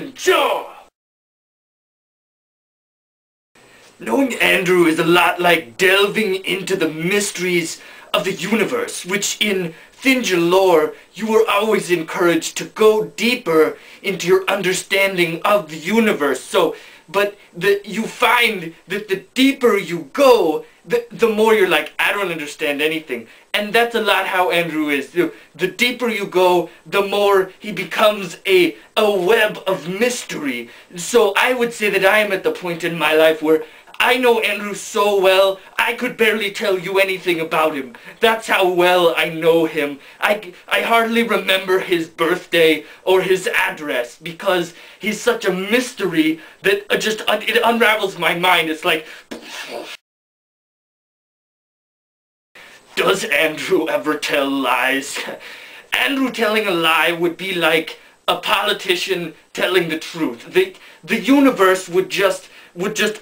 Thinja! Knowing Andrew is a lot like delving into the mysteries of the universe, which in Thinja lore, you are always encouraged to go deeper into your understanding of the universe. But you find that the deeper you go, the more you're like, I don't understand anything. And that's a lot how Andrew is. The deeper you go, the more he becomes a web of mystery. So I would say that I am at the point in my life where I know Andrew so well, I could barely tell you anything about him. That's how well I know him. I hardly remember his birthday or his address because he's such a mystery that it unravels my mind. It's like, does Andrew ever tell lies? Andrew telling a lie would be like a politician telling the truth. The universe would just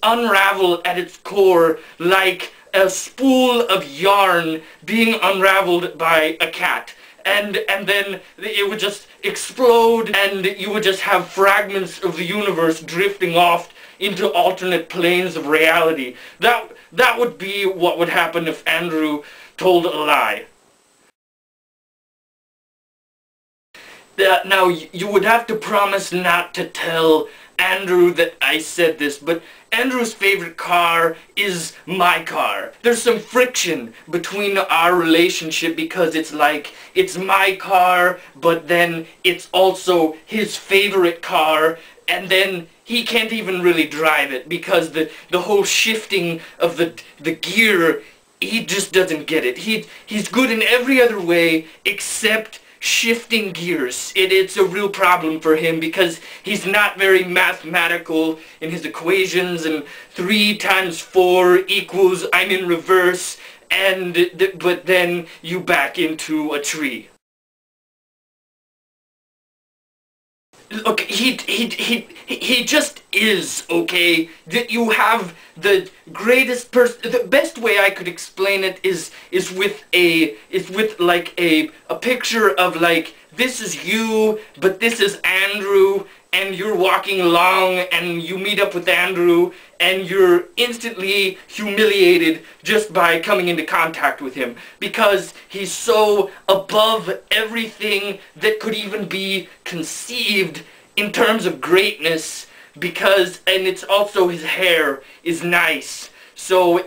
unravel at its core like a spool of yarn being unraveled by a cat. And then it would just explode and you would just have fragments of the universe drifting off into alternate planes of reality. That would be what would happen if Andrew told a lie. Now, you would have to promise not to tell Andrew that I said this, but Andrew's favorite car is my car. There's some friction between our relationship because it's like, it's my car, but then it's also his favorite car, and then he can't even really drive it because the whole shifting of the gear, he just doesn't get it. He's good in every other way except shifting gears. It's a real problem for him because he's not very mathematical in his equations, and 3 times 4 equals I'm in reverse, but then you back into a tree. Look, he just is, okay? That you have the greatest the best way I could explain it is with like a picture of like, this is you, but this is Andrew, and you're walking along and you meet up with Andrew and you're instantly humiliated just by coming into contact with him because he's so above everything that could even be conceived in terms of greatness, and it's also his hair is nice. So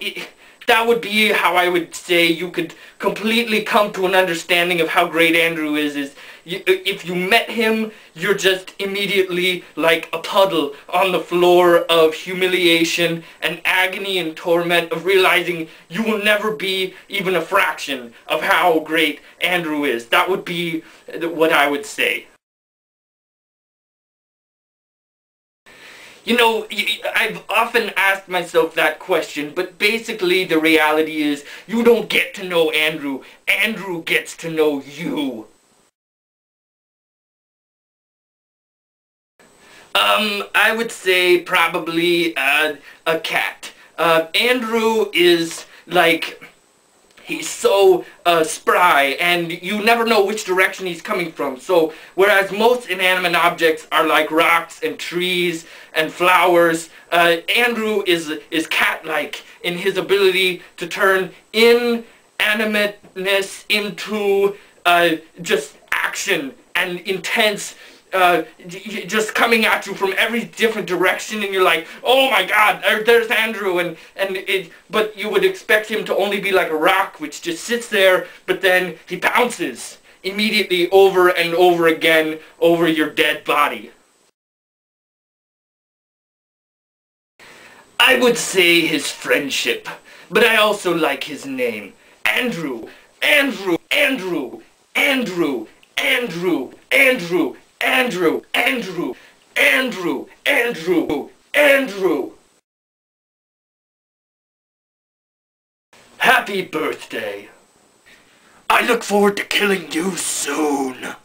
that would be how I would say you could completely come to an understanding of how great Andrew is if you met him, you're just immediately like a puddle on the floor of humiliation and agony and torment of realizing you will never be even a fraction of how great Andrew is. That would be what I would say. You know, I've often asked myself that question, but basically the reality is you don't get to know Andrew. Andrew gets to know you. I would say probably a cat. Andrew is like, he's so spry, and you never know which direction he's coming from. So whereas most inanimate objects are like rocks and trees and flowers, Andrew is cat-like in his ability to turn inanimateness into just action and intense, just coming at you from every different direction, and you're like, oh my god, there's Andrew, but you would expect him to only be like a rock which just sits there, but then he bounces immediately over and over again over your dead body. I would say his friendship, but I also like his name. Andrew, Andrew, Andrew, Andrew, Andrew, Andrew, Andrew, Andrew, Andrew, Andrew, Andrew. Happy birthday. I look forward to killing you soon.